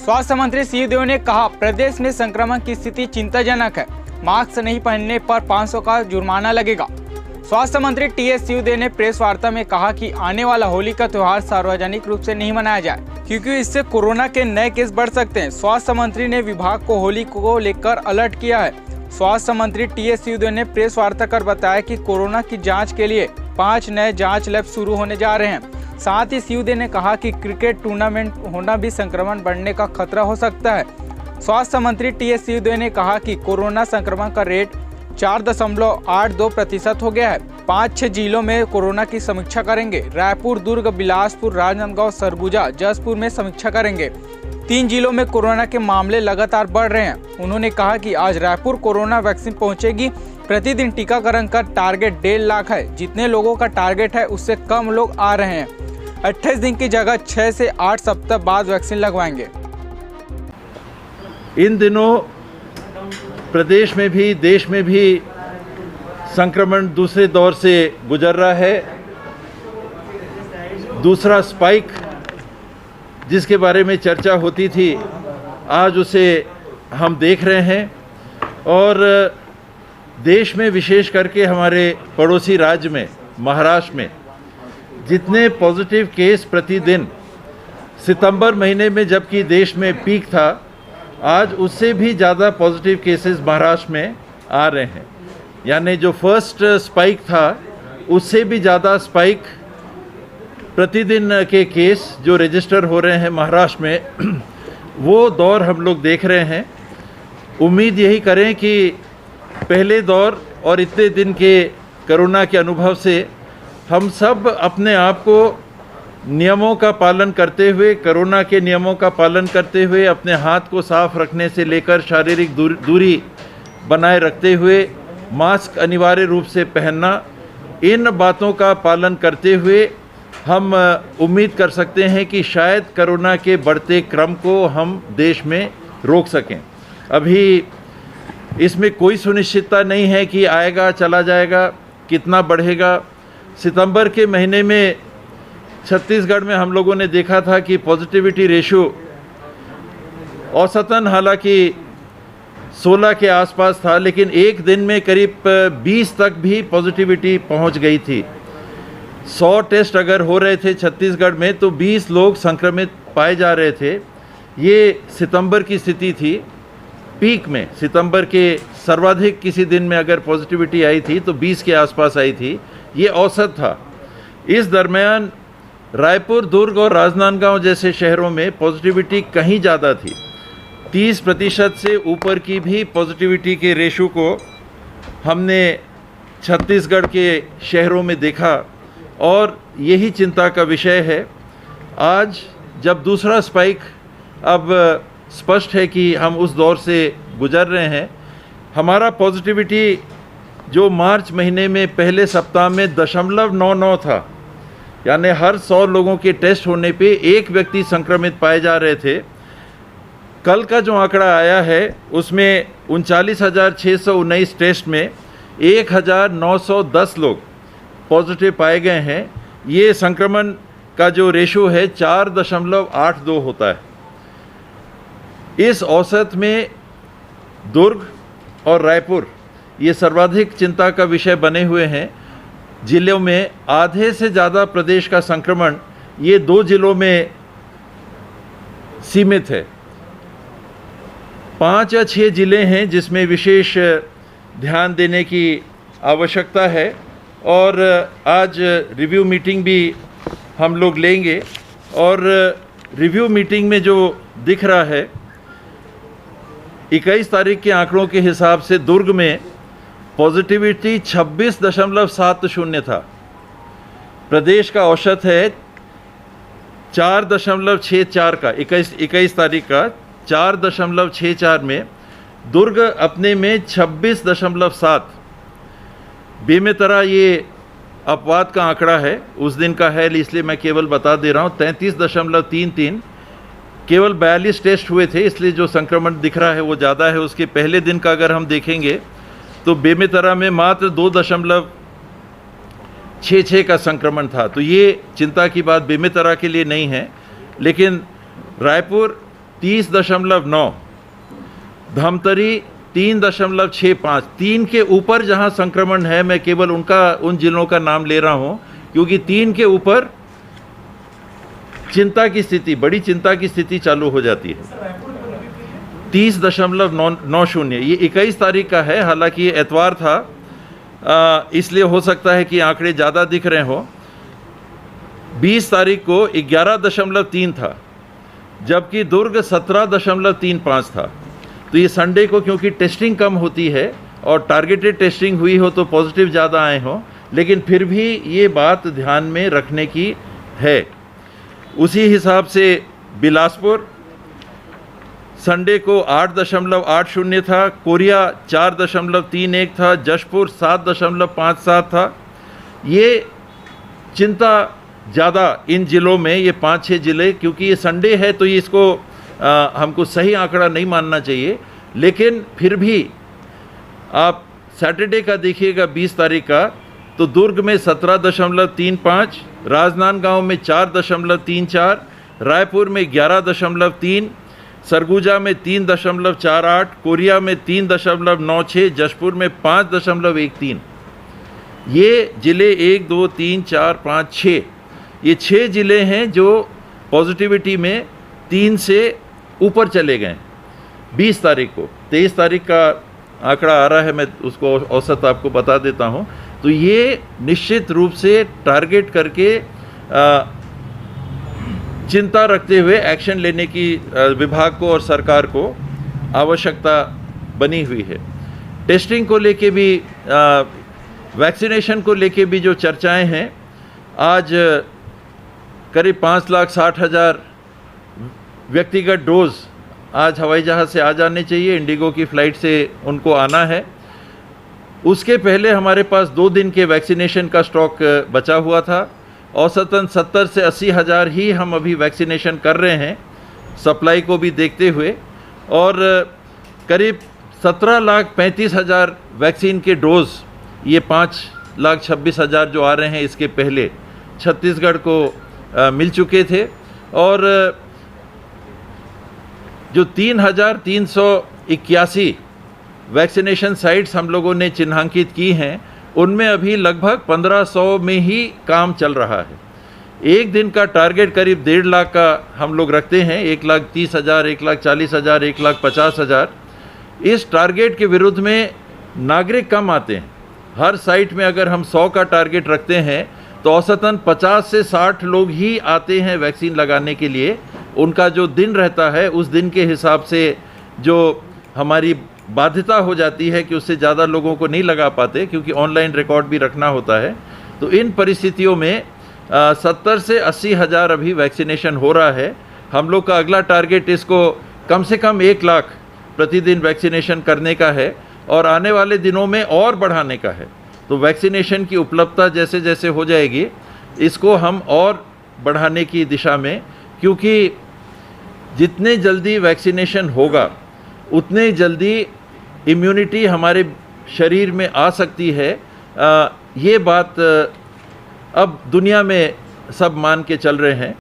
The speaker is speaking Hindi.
स्वास्थ्य मंत्री सिंहदेव ने कहा, प्रदेश में संक्रमण की स्थिति चिंताजनक है। मास्क नहीं पहनने पर 500 का जुर्माना लगेगा। स्वास्थ्य मंत्री टीएस सिंहदेव ने प्रेस वार्ता में कहा कि आने वाला होली का त्योहार सार्वजनिक रूप से नहीं मनाया जाए, क्योंकि इससे कोरोना के नए केस बढ़ सकते हैं। स्वास्थ्य मंत्री ने विभाग को होली को लेकर अलर्ट किया है। स्वास्थ्य मंत्री टीएस सिंहदेव ने प्रेस वार्ता कर बताया कि कोरोना की जांच के लिए 5 नए जांच लैब शुरू होने जा रहे हैं। साथ ही सिंहदेव ने कहा कि क्रिकेट टूर्नामेंट होना भी संक्रमण बढ़ने का खतरा हो सकता है। स्वास्थ्य मंत्री टीएस सिंहदेव ने कहा कि कोरोना संक्रमण का रेट 4.82% हो गया है। 5-6 जिलों में कोरोना की समीक्षा करेंगे। रायपुर, दुर्ग, बिलासपुर, राजनांदगांव, सरगुजा, जसपुर में समीक्षा करेंगे। 3 जिलों में कोरोना के मामले लगातार बढ़ रहे हैं। उन्होंने कहा कि आज रायपुर कोरोना वैक्सीन पहुंचेगी। प्रतिदिन टीकाकरण का टारगेट 1.5 लाख है। जितने लोगों का टारगेट है उससे कम लोग आ रहे हैं। 28 दिन की जगह 6 से 8 सप्ताह बाद वैक्सीन लगवाएंगे। इन दिनों प्रदेश में भी देश में भी संक्रमण दूसरे दौर से गुजर रहा है। दूसरा स्पाइक जिसके बारे में चर्चा होती थी, आज उसे हम देख रहे हैं। और देश में विशेष करके हमारे पड़ोसी राज्य में महाराष्ट्र में जितने पॉजिटिव केस प्रतिदिन सितंबर महीने में जबकि देश में पीक था, आज उससे भी ज़्यादा पॉजिटिव केसेस महाराष्ट्र में आ रहे हैं। यानी जो फर्स्ट स्पाइक था उससे भी ज़्यादा स्पाइक प्रतिदिन के केस जो रजिस्टर हो रहे हैं महाराष्ट्र में, वो दौर हम लोग देख रहे हैं। उम्मीद यही करें कि पहले दौर और इतने दिन के कोरोना के अनुभव से हम सब अपने आप को नियमों का पालन करते हुए, कोरोना के नियमों का पालन करते हुए, अपने हाथ को साफ रखने से लेकर शारीरिक दूरी बनाए रखते हुए मास्क अनिवार्य रूप से पहनना, इन बातों का पालन करते हुए हम उम्मीद कर सकते हैं कि शायद कोरोना के बढ़ते क्रम को हम देश में रोक सकें। अभी इसमें कोई सुनिश्चितता नहीं है कि आएगा चला जाएगा, कितना बढ़ेगा। सितंबर के महीने में छत्तीसगढ़ में हम लोगों ने देखा था कि पॉजिटिविटी रेशियो औसतन हालांकि 16 के आसपास था, लेकिन एक दिन में करीब 20 तक भी पॉजिटिविटी पहुंच गई थी। 100 टेस्ट अगर हो रहे थे छत्तीसगढ़ में तो 20 लोग संक्रमित पाए जा रहे थे। ये सितंबर की स्थिति थी। पीक में सितंबर के सर्वाधिक किसी दिन में अगर पॉजिटिविटी आई थी तो 20 के आसपास आई थी। ये औसत था। इस दरमियान रायपुर, दुर्ग और राजनांदगांव जैसे शहरों में पॉजिटिविटी कहीं ज़्यादा थी। 30% से ऊपर की भी पॉजिटिविटी के रेशो को हमने छत्तीसगढ़ के शहरों में देखा और यही चिंता का विषय है। आज जब दूसरा स्पाइक अब स्पष्ट है कि हम उस दौर से गुजर रहे हैं। हमारा पॉजिटिविटी जो मार्च महीने में पहले सप्ताह में 0.99 था, यानी हर 100 लोगों के टेस्ट होने पे एक व्यक्ति संक्रमित पाए जा रहे थे। कल का जो आंकड़ा आया है उसमें 39,619 टेस्ट में 1,910 लोग पॉजिटिव पाए गए हैं। ये संक्रमण का जो रेशो है 4.82 होता है। इस औसत में दुर्ग और रायपुर ये सर्वाधिक चिंता का विषय बने हुए हैं। जिलों में आधे से ज़्यादा प्रदेश का संक्रमण ये 2 जिलों में सीमित है। 5 या 6 जिले हैं जिसमें विशेष ध्यान देने की आवश्यकता है और आज रिव्यू मीटिंग भी हम लोग लेंगे। और रिव्यू मीटिंग में जो दिख रहा है 21 तारीख के आंकड़ों के हिसाब से दुर्ग में पॉजिटिविटी 26.70 था। प्रदेश का औसत है 4.64 का। 21 तारीख का 4.64 में दुर्ग अपने में 26.7। बेमेतरा ये अपवाद का आंकड़ा है, उस दिन का है इसलिए मैं केवल बता दे रहा हूँ। 33.33 केवल 42 टेस्ट हुए थे, इसलिए जो संक्रमण दिख रहा है वो ज़्यादा है। उसके पहले दिन का अगर हम देखेंगे तो बेमेतरा में मात्र 2.66 का संक्रमण था। तो ये चिंता की बात बेमेतरा के लिए नहीं है, लेकिन रायपुर 30.9, धमतरी 3.65, 3 के ऊपर जहां संक्रमण है, मैं केवल उन जिलों का नाम ले रहा हूं क्योंकि 3 के ऊपर चिंता की स्थिति, बड़ी चिंता की स्थिति चालू हो जाती है। 30.90, ये 21 तारीख का है, हालांकि ये एतवार था, इसलिए हो सकता है कि आंकड़े ज़्यादा दिख रहे हों। 20 तारीख को 11.3 था, जबकि दुर्ग 17.35 था। तो ये संडे को क्योंकि टेस्टिंग कम होती है और टारगेटेड टेस्टिंग हुई हो तो पॉजिटिव ज़्यादा आए हों, लेकिन फिर भी ये बात ध्यान में रखने की है। उसी हिसाब से बिलासपुर संडे को 8.80 था, कोरिया 4.31 था, जशपुर 7.57 था। ये चिंता ज़्यादा इन ज़िलों में, ये 5-6 ज़िले, क्योंकि ये संडे है तो ये इसको हमको सही आंकड़ा नहीं मानना चाहिए, लेकिन फिर भी आप सैटरडे का देखिएगा 20 तारीख का, तो दुर्ग में 17.35, राजनांदगांव में 4.34, रायपुर में 11.3, सरगुजा में 3.48, कोरिया में 3.96, जशपुर में 5.13। ये ज़िले 1, 2, 3, 4, 5, 6, ये 6 ज़िले हैं जो पॉजिटिविटी में 3 से ऊपर चले गए 20 तारीख को। 23 तारीख का आंकड़ा आ रहा है, मैं उसको औसत आपको बता देता हूँ। तो ये निश्चित रूप से टारगेट करके चिंता रखते हुए एक्शन लेने की विभाग को और सरकार को आवश्यकता बनी हुई है। टेस्टिंग को लेके भी, वैक्सीनेशन को लेके भी जो चर्चाएं हैं, आज करीब 5,60,000 व्यक्तिगत डोज आज हवाई जहाज़ से आ जाने चाहिए, इंडिगो की फ़्लाइट से उनको आना है। उसके पहले हमारे पास 2 दिन के वैक्सीनेशन का स्टॉक बचा हुआ था। औसतन 70 से 80 हज़ार ही हम अभी वैक्सीनेशन कर रहे हैं, सप्लाई को भी देखते हुए, और करीब 17,35,000 वैक्सीन के डोज, ये 5,26,000 जो आ रहे हैं इसके पहले छत्तीसगढ़ को मिल चुके थे। और जो 3,381 वैक्सीनेशन साइट्स हम लोगों ने चिन्हांकित की हैं, उनमें अभी लगभग 1,500 में ही काम चल रहा है। एक दिन का टारगेट करीब 1.5 लाख का हम लोग रखते हैं, 1,30,000, 1,40,000, 1,50,000। इस टारगेट के विरुद्ध में नागरिक कम आते हैं। हर साइट में अगर हम 100 का टारगेट रखते हैं तो औसतन 50 से 60 लोग ही आते हैं वैक्सीन लगाने के लिए। उनका जो दिन रहता है उस दिन के हिसाब से जो हमारी बाध्यता हो जाती है कि उससे ज़्यादा लोगों को नहीं लगा पाते, क्योंकि ऑनलाइन रिकॉर्ड भी रखना होता है। तो इन परिस्थितियों में 70 से 80 हज़ार अभी वैक्सीनेशन हो रहा है। हम लोग का अगला टारगेट इसको कम से कम 1 लाख प्रतिदिन वैक्सीनेशन करने का है और आने वाले दिनों में और बढ़ाने का है। तो वैक्सीनेशन की उपलब्धता जैसे जैसे हो जाएगी, इसको हम और बढ़ाने की दिशा में, क्योंकि जितने जल्दी वैक्सीनेशन होगा उतने जल्दी इम्यूनिटी हमारे शरीर में आ सकती है। ये बात अब दुनिया में सब मान के चल रहे हैं।